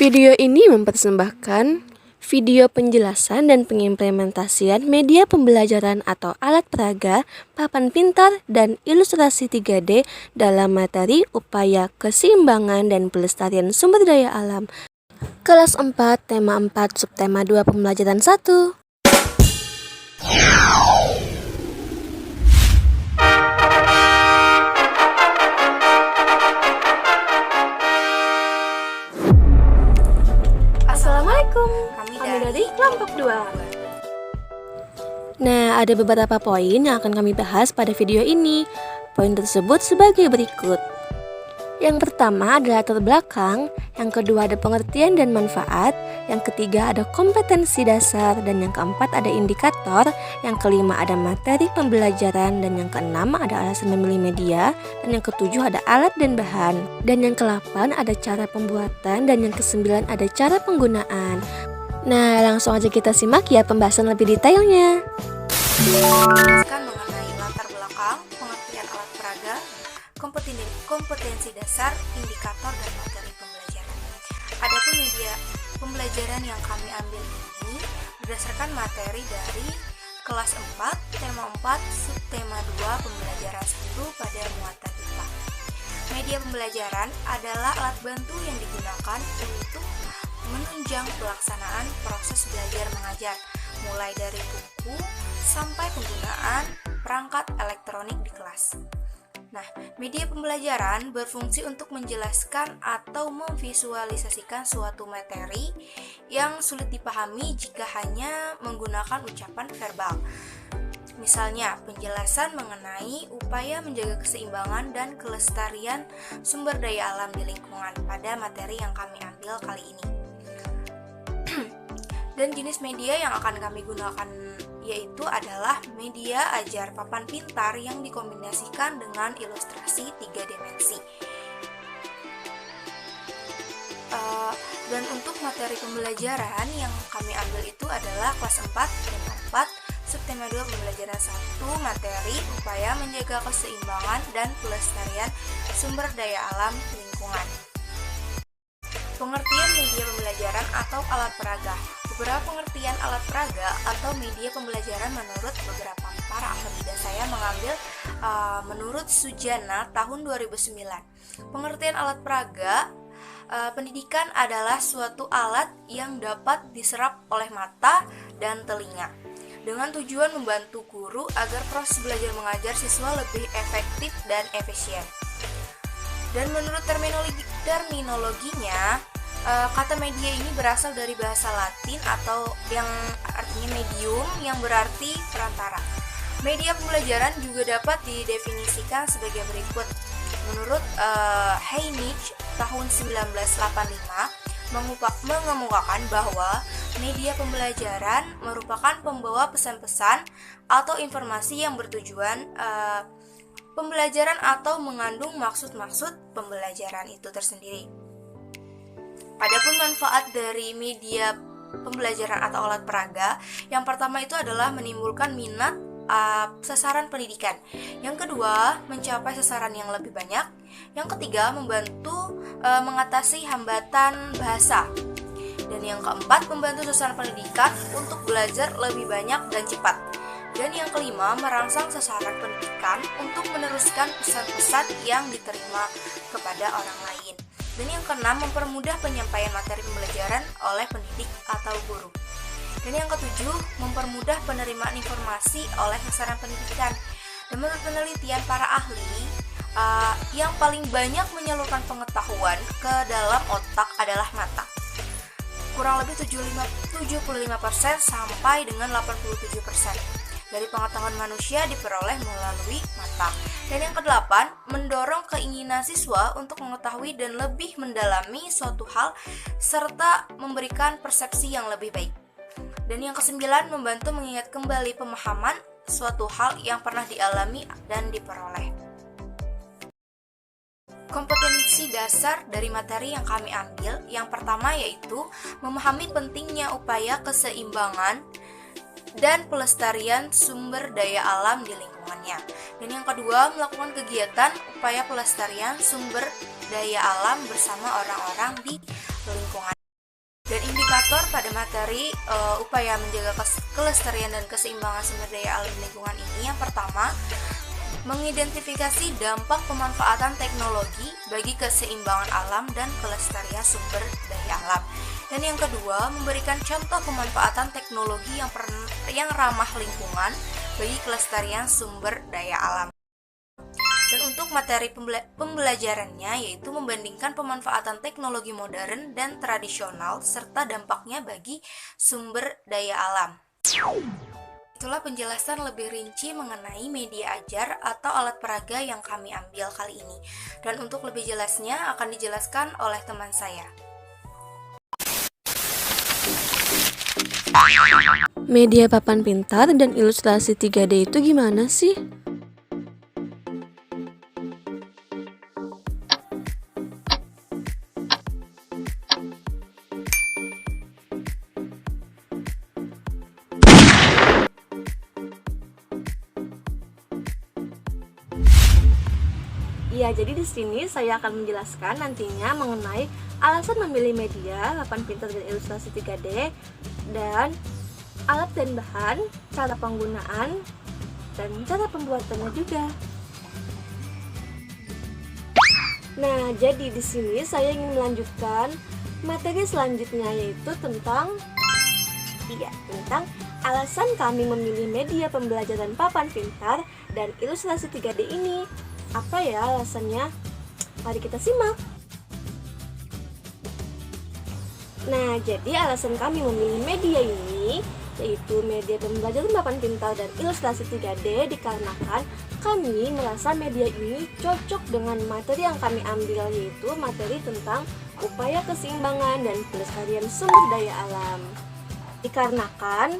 Video ini mempersembahkan video penjelasan dan pengimplementasian media pembelajaran atau alat peraga, papan pintar, dan ilustrasi 3D dalam materi upaya keseimbangan dan pelestarian sumber daya alam. Kelas 4, tema 4, subtema 2, pembelajaran 1. Assalamualaikum, kami dari kelompok 2. Nah, ada beberapa poin yang akan kami bahas pada video ini. Poin tersebut sebagai berikut. Yang pertama adalah latar belakang, yang kedua ada pengertian dan manfaat, yang ketiga ada kompetensi dasar, dan yang keempat ada indikator, yang kelima ada materi pembelajaran, dan yang keenam ada alasan memilih media, dan yang ketujuh ada alat dan bahan, dan yang kedelapan ada cara pembuatan, dan yang kesembilan ada cara penggunaan. Nah, langsung aja kita simak ya pembahasan lebih detailnya. Mengenai latar belakang, pengertian alat peraga, kompetensi dasar, indikator, dan materi pembelajaran. Adapun media pembelajaran yang kami ambil ini berdasarkan materi dari kelas 4, tema 4, subtema 2, pembelajaran 1 pada muatan IPA. Media pembelajaran adalah alat bantu yang digunakan untuk menunjang pelaksanaan proses belajar mengajar, mulai dari buku sampai penggunaan perangkat elektronik di kelas. Nah, media pembelajaran berfungsi untuk menjelaskan atau memvisualisasikan suatu materi yang sulit dipahami jika hanya menggunakan ucapan verbal. Misalnya, penjelasan mengenai upaya menjaga keseimbangan dan kelestarian sumber daya alam di lingkungan pada materi yang kami ambil kali ini. Dan jenis media yang akan kami gunakan yaitu adalah media ajar papan pintar yang dikombinasikan dengan ilustrasi 3 dimensi. Dan untuk materi pembelajaran yang kami ambil itu adalah kelas 4, tema 4, subtema 2, pembelajaran 1, materi upaya menjaga keseimbangan dan pelestarian sumber daya alam lingkungan. Pengertian media pembelajaran atau alat peraga. Beberapa pengertian alat peraga atau media pembelajaran menurut beberapa para ahli, dan saya mengambil menurut Sujana tahun 2009. Pengertian alat peraga, pendidikan adalah suatu alat yang dapat diserap oleh mata dan telinga dengan tujuan membantu guru agar proses belajar mengajar siswa lebih efektif dan efisien. Dan menurut terminologinya, kata media ini berasal dari bahasa Latin atau yang artinya medium, yang berarti perantara. Media pembelajaran juga dapat didefinisikan sebagai berikut. Menurut Heinrich tahun 1985 mengemukakan bahwa media pembelajaran merupakan pembawa pesan-pesan atau informasi yang bertujuan pembelajaran atau mengandung maksud-maksud pembelajaran itu tersendiri. Adapun manfaat dari media pembelajaran atau alat peraga, yang pertama itu adalah menimbulkan minat sasaran pendidikan. Yang kedua, mencapai sasaran yang lebih banyak. Yang ketiga, membantu mengatasi hambatan bahasa. Dan yang keempat, membantu sasaran pendidikan untuk belajar lebih banyak dan cepat. Dan yang kelima, merangsang sasaran pendidikan untuk meneruskan pesan-pesan yang diterima kepada orang lain. Dan yang keenam, mempermudah penyampaian materi pembelajaran oleh pendidik atau guru. Dan yang ketujuh, mempermudah penerimaan informasi oleh sasaran pendidikan. Dan menurut penelitian para ahli, yang paling banyak menyalurkan pengetahuan ke dalam otak adalah mata. Kurang lebih 75% sampai dengan 87% dari pengetahuan manusia diperoleh melalui mata. Dan yang kedelapan, mendorong keinginan siswa untuk mengetahui dan lebih mendalami suatu hal serta memberikan persepsi yang lebih baik. Dan yang kesembilan, membantu mengingat kembali pemahaman suatu hal yang pernah dialami dan diperoleh. Kompetensi dasar dari materi yang kami ambil, yang pertama yaitu memahami pentingnya upaya keseimbangan dan pelestarian sumber daya alam di lingkungannya. Dan yang kedua, melakukan kegiatan upaya pelestarian sumber daya alam bersama orang-orang di lingkungan. Dan indikator pada materi upaya menjaga kelestarian dan keseimbangan sumber daya alam lingkungan ini, yang pertama, mengidentifikasi dampak pemanfaatan teknologi bagi keseimbangan alam dan kelestarian sumber daya alam. Dan yang kedua, memberikan contoh pemanfaatan teknologi yang ramah lingkungan bagi kelestarian sumber daya alam. Dan untuk materi pembelajarannya yaitu membandingkan pemanfaatan teknologi modern dan tradisional serta dampaknya bagi sumber daya alam. Itulah penjelasan lebih rinci mengenai media ajar atau alat peraga yang kami ambil kali ini. Dan untuk lebih jelasnya akan dijelaskan oleh teman saya. Media papan pintar dan ilustrasi 3D itu gimana sih? Ya, jadi di sini saya akan menjelaskan nantinya mengenai alasan memilih media, papan pintar dan ilustrasi 3D, dan alat dan bahan, cara penggunaan, dan cara pembuatannya juga. Nah, jadi di sini saya ingin melanjutkan materi selanjutnya yaitu tentang alasan kami memilih media pembelajaran papan pintar dan ilustrasi 3D ini. Apa ya alasannya? Mari kita simak. Nah, jadi alasan kami memilih media ini yaitu media pembelajaran papan pintar dan ilustrasi 3D dikarenakan kami merasa media ini cocok dengan materi yang kami ambil, yaitu materi tentang upaya keseimbangan dan pelestarian sumber daya alam. Dikarenakan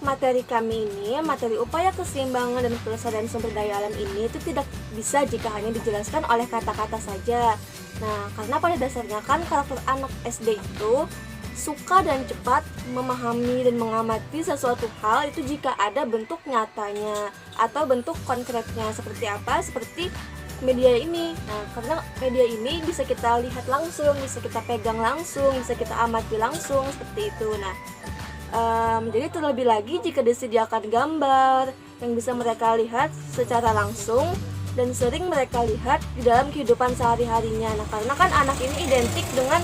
materi kami ini, materi upaya keseimbangan dan pelestarian sumber daya alam ini itu tidak bisa jika hanya dijelaskan oleh kata-kata saja. Nah, karena pada dasarnya kan karakter anak SD itu suka dan cepat memahami dan mengamati sesuatu hal itu jika ada bentuk nyatanya atau bentuk konkretnya. Seperti apa? Seperti media ini. Nah, karena media ini bisa kita lihat langsung, bisa kita pegang langsung, bisa kita amati langsung, seperti itu. Nah, jadi terlebih lagi jika disediakan gambar yang bisa mereka lihat secara langsung dan sering mereka lihat di dalam kehidupan sehari-harinya. Nah, karena kan anak ini identik dengan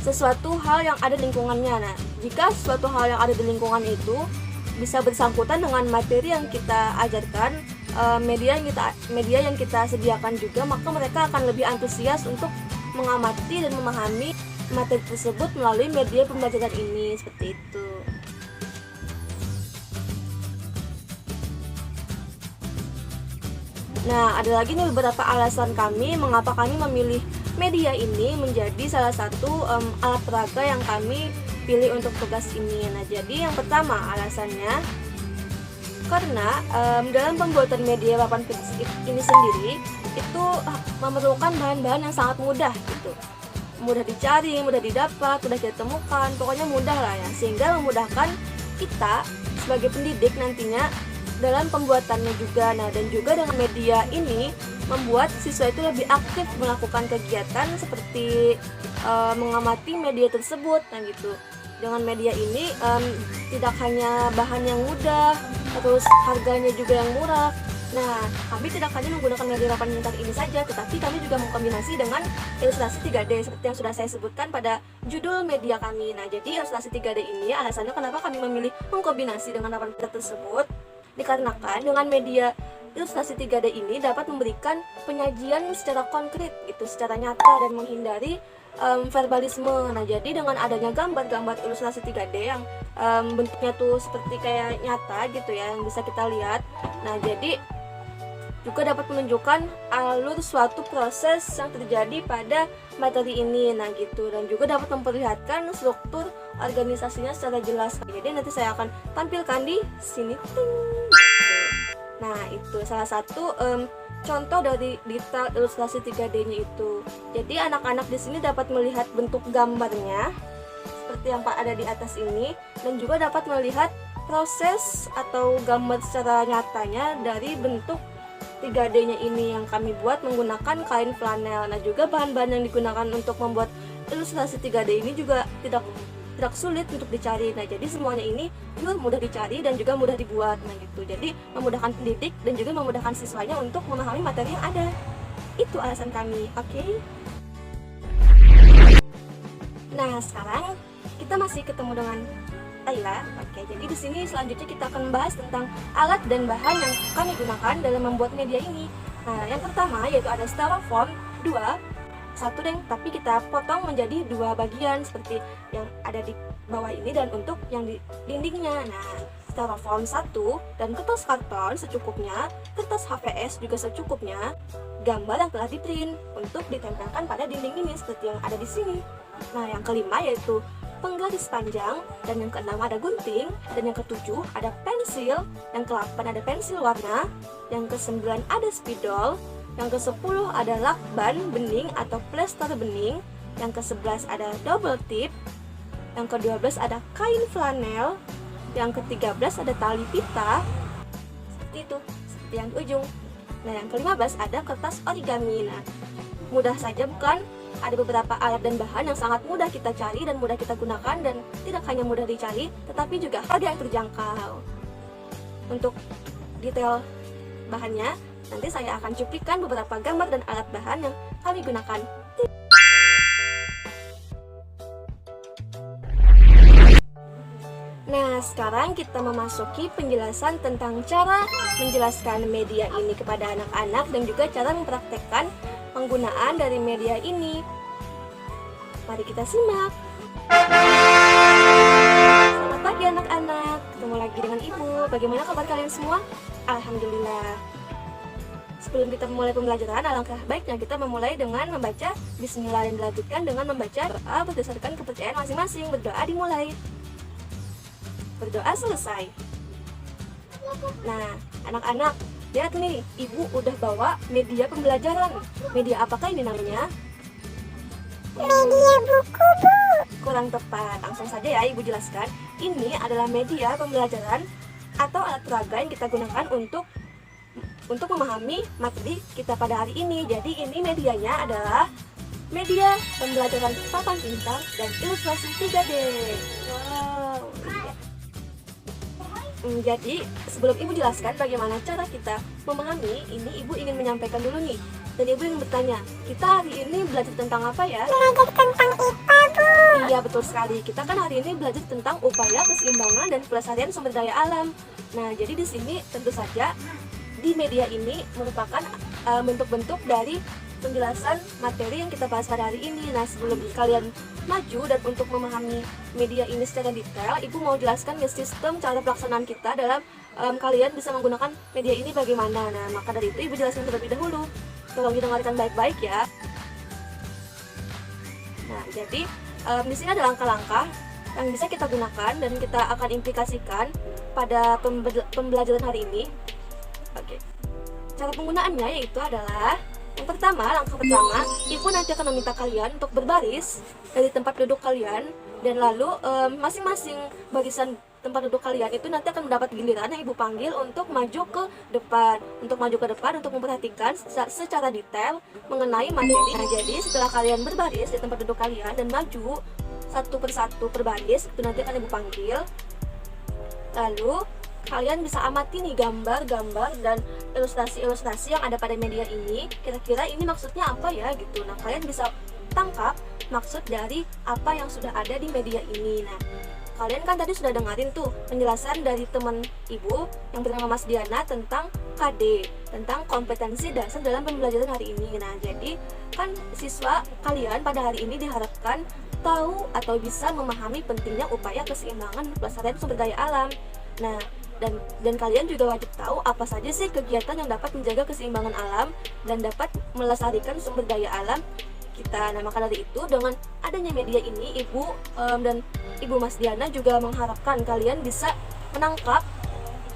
sesuatu hal yang ada di lingkungannya. Nah, jika suatu hal yang ada di lingkungan itu bisa bersangkutan dengan materi yang kita ajarkan, media yang kita sediakan juga, maka mereka akan lebih antusias untuk mengamati dan memahami materi tersebut melalui media pembelajaran ini, seperti itu. Nah, ada lagi nih beberapa alasan kami mengapa kami memilih media ini menjadi salah satu alat peraga yang kami pilih untuk tugas ini. Nah, jadi yang pertama alasannya karena dalam pembuatan media papan pintar ini sendiri itu memerlukan bahan-bahan yang sangat mudah gitu. Mudah dicari, mudah didapat, mudah kita temukan, pokoknya mudah lah ya, sehingga memudahkan kita sebagai pendidik nantinya dalam pembuatannya juga. Nah, dan juga dengan media ini membuat siswa itu lebih aktif melakukan kegiatan seperti mengamati media tersebut. Nah gitu, dengan media ini tidak hanya bahan yang mudah, terus harganya juga yang murah. Nah, kami tidak hanya menggunakan media papan pintar ini saja, tetapi kami juga mengkombinasi dengan ilustrasi 3D seperti yang sudah saya sebutkan pada judul media kami. Nah, jadi ilustrasi 3D ini alasannya kenapa kami memilih mengkombinasi dengan papan pintar tersebut, dikarenakan dengan media ilustrasi 3D ini dapat memberikan penyajian secara konkret gitu, secara nyata dan menghindari verbalisme. Nah, jadi dengan adanya gambar-gambar ilustrasi 3D yang bentuknya tuh seperti kayak nyata gitu ya, yang bisa kita lihat. Nah, jadi juga dapat menunjukkan alur suatu proses yang terjadi pada materi ini. Nah gitu, dan juga dapat memperlihatkan struktur organisasinya secara jelas. Jadi nanti saya akan tampilkan di sini. Nah, itu salah satu contoh dari detail ilustrasi 3D-nya itu. Jadi anak-anak di sini dapat melihat bentuk gambarnya seperti yang ada di atas ini, dan juga dapat melihat proses atau gambar secara nyatanya dari bentuk 3D-nya ini yang kami buat menggunakan kain flanel. Nah, juga bahan-bahan yang digunakan untuk membuat ilustrasi 3D ini juga tidak sulit untuk dicari. Nah, jadi semuanya ini juga mudah dicari dan juga mudah dibuat. Nah, gitu. Jadi memudahkan pendidik dan juga memudahkan siswanya untuk memahami materi yang ada. Itu alasan kami, oke? Nah, sekarang kita masih ketemu dengan Ayla. Oke, jadi di sini selanjutnya kita akan membahas tentang alat dan bahan yang kami gunakan dalam membuat media ini. Nah, yang pertama yaitu ada styrofoam 1, tapi kita potong menjadi 2 bagian seperti yang ada di bawah ini dan untuk yang di dindingnya. Nah, styrofoam 1 dan kertas karton secukupnya, kertas HVS juga secukupnya, gambar yang telah di-print untuk ditempelkan pada dinding ini seperti yang ada di sini. Nah, yang kelima yaitu penggaris panjang, dan yang keenam ada gunting, dan yang ketujuh ada pensil, yang ke-8 ada pensil warna, yang ke-9 ada spidol, yang ke-10 ada lakban bening atau plester bening, yang ke-11 ada double tip, yang ke-12 ada kain flanel, yang ke-13 ada tali pita, seperti itu, seperti yang di ujung. Nah, yang ke-15 ada kertas origami. Nah, mudah saja bukan? Ada beberapa alat dan bahan yang sangat mudah kita cari dan mudah kita gunakan, dan tidak hanya mudah dicari, tetapi juga harga yang terjangkau. Untuk detail bahannya, nanti saya akan cuplikan beberapa gambar dan alat bahan yang kami gunakan. Nah, sekarang kita memasuki penjelasan tentang cara menjelaskan media ini kepada anak-anak dan juga cara mempraktekkan penggunaan dari media ini. Mari kita simak. Selamat pagi anak-anak, ketemu lagi dengan Ibu. Bagaimana kabar kalian semua? Alhamdulillah. Sebelum kita memulai pembelajaran, alangkah baiknya kita memulai dengan membaca Bismillah dan dilanjutkan dengan membaca doa berdasarkan kepercayaan masing-masing. Berdoa dimulai. Berdoa selesai. Nah, anak-anak, lihat nih, Ibu udah bawa media pembelajaran. Media apakah ini namanya? Media buku, Bu. Kurang tepat, langsung saja ya Ibu jelaskan. Ini adalah media pembelajaran atau alat peraga yang kita gunakan untuk memahami materi kita pada hari ini. Jadi ini medianya adalah media pembelajaran papan pintar dan ilustrasi 3D. Wow. Jadi sebelum Ibu jelaskan bagaimana cara kita memahami ini, Ibu ingin menyampaikan dulu nih. Dan Ibu ingin bertanya, kita hari ini belajar tentang apa ya? Belajar tentang IPA, Bu. Iya, betul sekali. Kita kan hari ini belajar tentang upaya keseimbangan dan pelestarian sumber daya alam. Nah, jadi di sini tentu saja di media ini merupakan bentuk-bentuk dari penjelasan materi yang kita bahas pada hari ini. Nah, sebelum kalian maju dan untuk memahami media ini secara detail, Ibu mau jelaskan ya sistem cara pelaksanaan kita dalam kalian bisa menggunakan media ini bagaimana. Nah, maka dari itu Ibu jelaskan terlebih dahulu. Tolong didengarkan baik-baik ya. Nah, jadi di sini ada langkah-langkah yang bisa kita gunakan dan kita akan implikasikan pada pembelajaran hari ini. Oke. Cara penggunaannya yaitu adalah yang pertama, langkah pertama, Ibu nanti akan meminta kalian untuk berbaris dari tempat duduk kalian, dan lalu masing-masing barisan tempat duduk kalian itu nanti akan mendapat giliran yang Ibu panggil untuk maju ke depan. Untuk maju ke depan untuk memperhatikan secara detail mengenai materi. Nah, jadi setelah kalian berbaris di tempat duduk kalian dan maju satu persatu per baris, itu nanti akan Ibu panggil. Lalu kalian bisa amati nih gambar-gambar dan ilustrasi-ilustrasi yang ada pada media ini. Kira-kira ini maksudnya apa ya gitu. Nah, kalian bisa tangkap maksud dari apa yang sudah ada di media ini. Nah, kalian kan tadi sudah dengerin tuh penjelasan dari teman Ibu yang bernama Mas Diana tentang KD, tentang kompetensi dasar dalam pembelajaran hari ini. Nah, jadi kan siswa kalian pada hari ini diharapkan tahu atau bisa memahami pentingnya upaya keseimbangan pelestarian sumber daya alam. Nah, dan kalian juga wajib tahu apa saja sih kegiatan yang dapat menjaga keseimbangan alam dan dapat melestarikan sumber daya alam kita. Nah, maka dari itu dengan adanya media ini, Ibu dan Ibu Mas Diana juga mengharapkan kalian bisa menangkap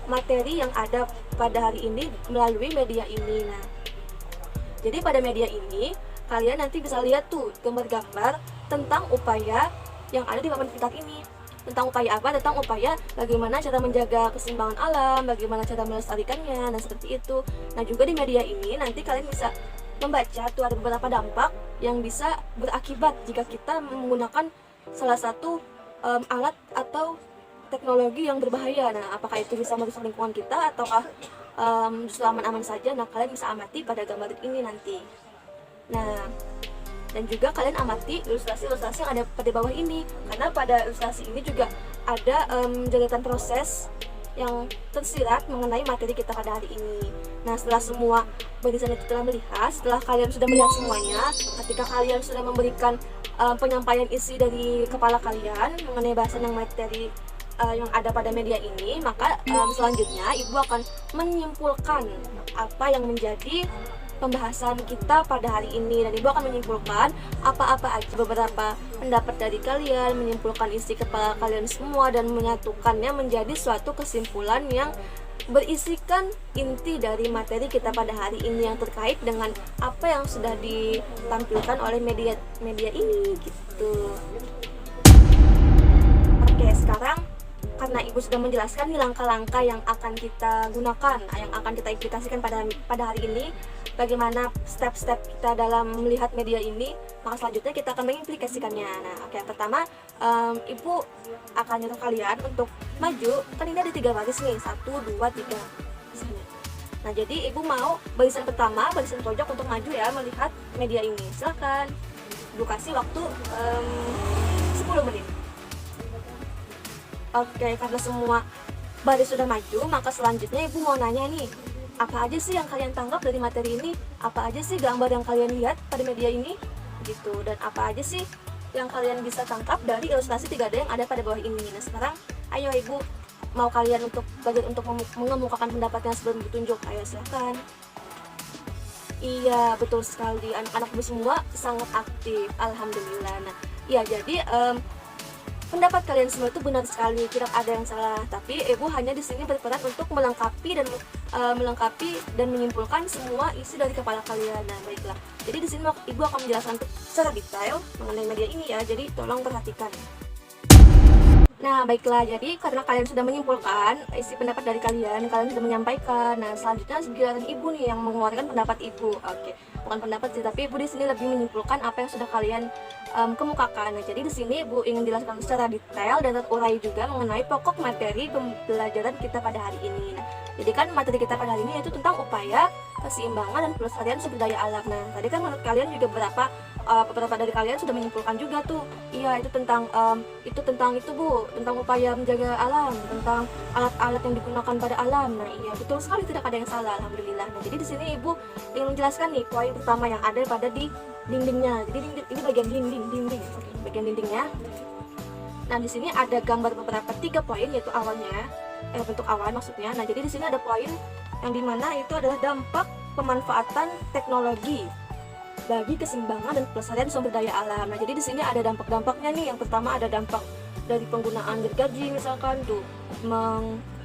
materi yang ada pada hari ini melalui media ini. Nah, jadi pada media ini kalian nanti bisa lihat tuh gambar-gambar tentang upaya yang ada di papan pintar ini. Tentang upaya apa? Tentang upaya bagaimana cara menjaga keseimbangan alam, bagaimana cara melestarikannya, nah seperti itu. Nah, juga di media ini nanti kalian bisa membaca tuh ada beberapa dampak yang bisa berakibat jika kita menggunakan salah satu alat atau teknologi yang berbahaya. Nah, apakah itu bisa merusak lingkungan kita ataukah justru aman-aman saja? Nah, kalian bisa amati pada gambar ini nanti. Nah, dan juga kalian amati ilustrasi-ilustrasi yang ada pada bawah ini, karena pada ilustrasi ini juga ada deretan proses yang tersirat mengenai materi kita pada hari ini. Nah, setelah semua barisan itu telah melihat, setelah kalian sudah melihat semuanya, ketika kalian sudah memberikan penyampaian isi dari kepala kalian mengenai bahasan yang materi yang ada pada media ini, maka selanjutnya ibu akan menyimpulkan apa yang menjadi pembahasan kita pada hari ini, dan ibu akan menyimpulkan apa-apa aja beberapa pendapat dari kalian, menyimpulkan isi kepala kalian semua dan menyatukannya menjadi suatu kesimpulan yang berisikan inti dari materi kita pada hari ini yang terkait dengan apa yang sudah ditampilkan oleh media ini gitu. Oke, sekarang karena ibu sudah menjelaskan nih langkah-langkah yang akan kita gunakan, yang akan kita aplikasikan pada hari ini, bagaimana step-step kita dalam melihat media ini, maka selanjutnya kita akan mengimplikasikannya. Nah, oke, yang pertama ibu akan nyuruh kalian untuk maju. Kan ini ada 3 baris nih, 1, 2, 3 misalnya. Nah, jadi ibu mau barisan pertama, barisan pojok untuk maju ya, melihat media ini. Silakan ibu kasih waktu 10 menit. Oke, karena semua baris sudah maju, maka selanjutnya ibu mau nanya nih, apa aja sih yang kalian tangkap dari materi ini? Apa aja sih gambar yang kalian lihat pada media ini? Gitu, dan apa aja sih yang kalian bisa tangkap dari ilustrasi 3D yang ada pada bawah ini? Nah, sekarang ayo ibu mau kalian untuk mengemukakan pendapatnya sebelum ditunjuk. Ayo silakan. Iya, betul sekali, anak-anak ibu semua sangat aktif, alhamdulillah. Nah, iya, jadi pendapat kalian semua itu benar sekali, tidak ada yang salah. Tapi ibu hanya di sini berperan untuk melengkapi dan menyimpulkan semua isi dari kepala kalian. Nah, baiklah. Jadi di sini ibu akan menjelaskan secara detail mengenai media ini ya. Jadi tolong perhatikan. Nah, baiklah. Jadi karena kalian sudah menyimpulkan isi pendapat dari kalian sudah menyampaikan. Nah, selanjutnya giliran ibu nih yang mengeluarkan pendapat ibu. Oke, bukan pendapat sih, tapi ibu di sini lebih menyimpulkan apa yang sudah kalian kemukakan. Nah, jadi di sini ibu ingin jelaskan secara detail dan terurai juga mengenai pokok materi pembelajaran kita pada hari ini. Nah, jadi kan materi kita pada hari ini yaitu tentang upaya keseimbangan dan pelestarian sumber daya alam. Nah, tadi kan menurut kalian juga beberapa dari kalian sudah menyimpulkan juga tuh, iya itu tentang itu bu, tentang upaya menjaga alam, tentang alat-alat yang digunakan pada alam. Nah, iya betul sekali, tidak ada yang salah, alhamdulillah. Nah, jadi di sini ibu ingin menjelaskan nih poin pertama yang ada pada di dindingnya. Jadi ini bagian dinding, oke, bagian dindingnya. Nah, di sini ada gambar beberapa 3 poin, yaitu awannya, bentuk awan maksudnya. Nah, jadi di sini ada poin yang dimana itu adalah dampak pemanfaatan teknologi bagi keseimbangan dan pelestarian sumber daya alam. Nah, jadi di sini ada dampak-dampaknya nih. Yang pertama ada dampak dari penggunaan gergaji misalkan tuh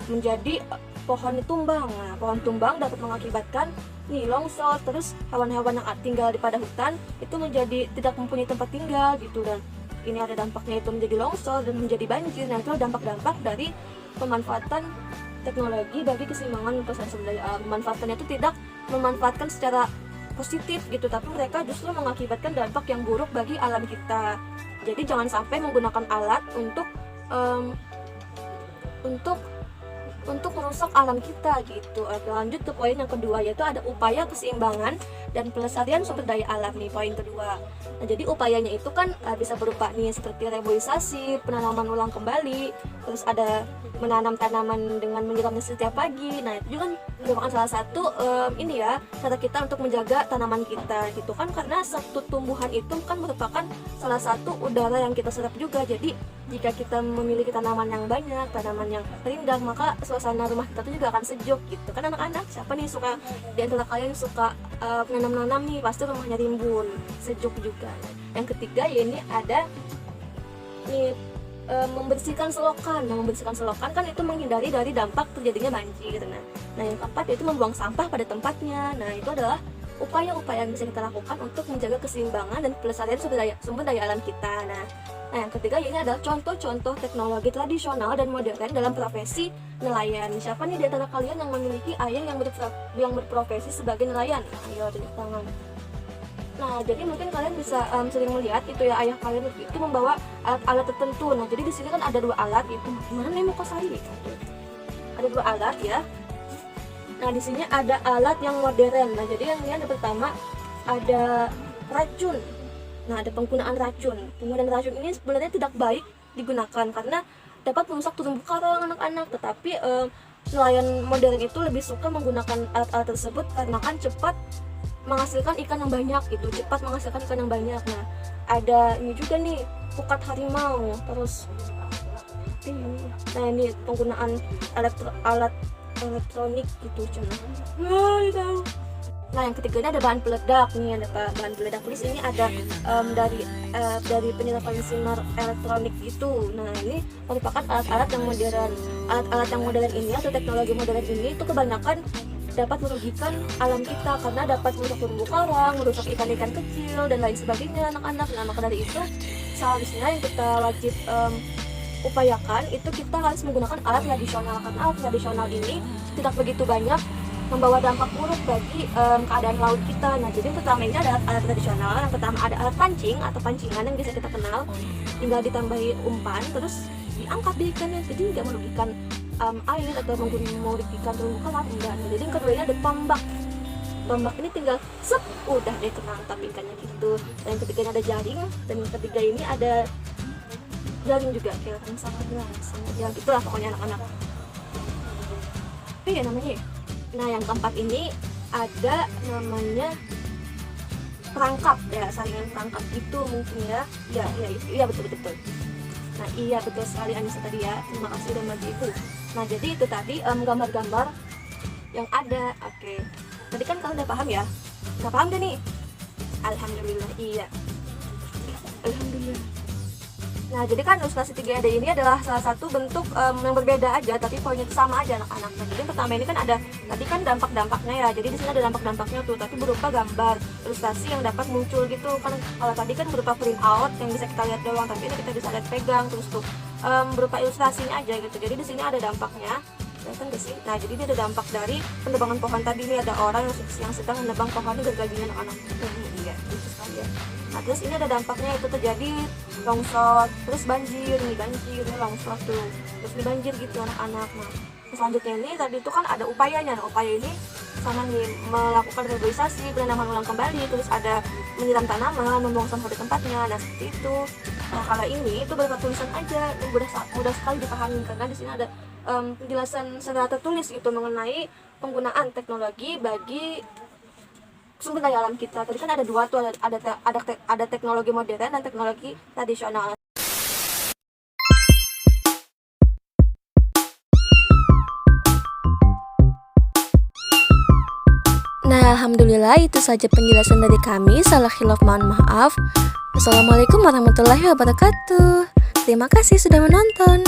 menjadi pohon tumbang. Nah, pohon tumbang dapat mengakibatkan nih longsor, terus hewan-hewan yang tinggal di pada hutan itu menjadi tidak mempunyai tempat tinggal gitu, dan ini ada dampaknya itu menjadi longsor dan menjadi banjir. Nah, itu dampak-dampak dari pemanfaatan teknologi bagi keseimbangan dan pelestarian sumber daya alam. Pemanfaatannya itu tidak memanfaatkan secara positif gitu, tapi mereka justru mengakibatkan dampak yang buruk bagi alam kita. Jadi jangan sampai menggunakan alat untuk merusak alam kita gitu. Lanjut ke poin yang kedua, yaitu ada upaya keseimbangan dan pelestarian sumber daya alam nih, poin kedua. Nah, jadi upayanya itu kan bisa berupa nih seperti reboisasi, penanaman ulang kembali, terus ada menanam tanaman dengan menyiramnya setiap pagi. Nah, itu juga merupakan salah satu ini ya, cara kita untuk menjaga tanaman kita gitu kan, karena satu tumbuhan itu kan merupakan salah satu udara yang kita serap juga. Jadi jika kita memiliki tanaman yang banyak, tanaman yang rindang, maka suasana rumah kita tuh juga akan sejuk gitu kan. Anak-anak, siapa nih suka di antara kalian suka menanam-nanam nih, pasti rumahnya rimbun, sejuk juga. Yang ketiga ya ini ada nih membersihkan selokan. Nah, membersihkan selokan kan itu menghindari dari dampak terjadinya banjir. Nah, yang keempat yaitu membuang sampah pada tempatnya. Nah, itu adalah upaya-upaya yang bisa kita lakukan untuk menjaga keseimbangan dan pelestarian sumber daya alam kita. Nah, yang ketiga ini adalah contoh-contoh teknologi tradisional dan modern dalam profesi nelayan. Siapa nih di antara kalian yang memiliki ayah yang berprofesi sebagai nelayan? Ayo tunjuk tangan. Nah, jadi mungkin kalian bisa sering melihat itu ya, ayah kalian itu membawa alat-alat tertentu. Nah, jadi di sini kan ada 2 alat itu. Gimana nih muka Sari? Ada 2 alat ya. Nah, di sini ada alat yang modern. Nah, jadi yang ini ada pertama ada racun. Nah, ada penggunaan racun. Penggunaan racun ini sebenarnya tidak baik digunakan karena dapat merusak terumbu karang anak-anak. Tetapi nelayan modern itu lebih suka menggunakan alat-alat tersebut karena kan cepat menghasilkan ikan yang banyak gitu, cepat menghasilkan ikan yang banyak. Nah, ada ini juga nih, pukat harimau. Terus nah, ini penggunaan alat elektronik gitu cuma. Nah, yang ketiga ini ada bahan peledak nih, ada bahan peledak. Di sini ada dari penyerapan sinar elektronik gitu. Nah, ini merupakan alat-alat yang modern. Alat-alat yang modern ini atau teknologi modern ini itu kebanyakan dapat merugikan alam kita karena dapat merusak terumbu karang, merusak ikan-ikan kecil dan lain sebagainya anak-anak. Nah, maka dari itu seharusnya yang kita wajib upayakan itu kita harus menggunakan alat tradisional karena alat tradisional ini tidak begitu banyak membawa dampak buruk bagi keadaan laut kita. Nah, jadi yang pertama ini ada alat tradisional. Yang pertama ada alat pancing atau pancingan yang bisa kita kenal, tinggal ditambahi umpan terus diangkat di ikannya, jadi nggak merugikan air atau merugikan terumbu karang, enggak. Nah, jadi yang kedua ini ada tombak. Tombak ini tinggal sep, udah deh ketangkap ikannya gitu. Dan yang ketiga ini ada jaring, dan yang ketiga ini ada jaring juga, kayak kan sama yang itulah pokoknya anak-anak. Apa ya namanya? Nah, yang keempat ini ada namanya perangkap ya, saringan perangkap itu mungkin ya. Iya betul. Nah, iya betul sekali Anissa tadi ya. Terima kasih udah bagi itu. Nah, jadi itu tadi gambar-gambar yang ada. Oke. Tadi kan kalian udah paham ya? Udah paham gak nih? Alhamdulillah, iya. Alhamdulillah. Nah, jadi kan ilustrasi 3D ini adalah salah satu bentuk yang berbeda aja, tapi poinnya itu sama aja anak-anak. Nah, jadi yang pertama ini kan ada, tadi kan dampak-dampaknya ya, jadi di sini ada dampak-dampaknya tuh, tapi berupa gambar, ilustrasi yang dapat muncul gitu kan. Kalau tadi kan berupa print out yang bisa kita lihat doang, tapi ini kita bisa lihat pegang, terus tuh berupa ilustrasinya aja gitu. Jadi di sini ada dampaknya, kelihatan gak sih? Nah, jadi ini ada dampak dari penebangan pohon tadi. Ini ada orang yang sedang menebang pohon ini gergajinya anak-anak. Iya, itu sekali ya. Nah, terus ini ada dampaknya itu terjadi longsor, terus banjir, ini longsor tuh, terus ini banjir gitu anak-anak. Nah, selanjutnya ini tadi itu kan ada upayanya. Nah, upaya ini sama nih melakukan reboisasi, penanaman ulang kembali, terus ada menyiram tanaman, membuang sampah di tempatnya. Nah, seperti itu. Nah, kalau ini itu berupa tulisan aja, mudah sekali dipahami karena di sini ada penjelasan secara tertulis gitu mengenai penggunaan teknologi bagi sumber daya alam kita. Tadi kan ada 2 tuh, ada teknologi modern dan teknologi tradisional. Nah, alhamdulillah itu saja penjelasan dari kami. Salah khilaf mohon maaf. Wassalamualaikum warahmatullahi wabarakatuh. Terima kasih sudah menonton.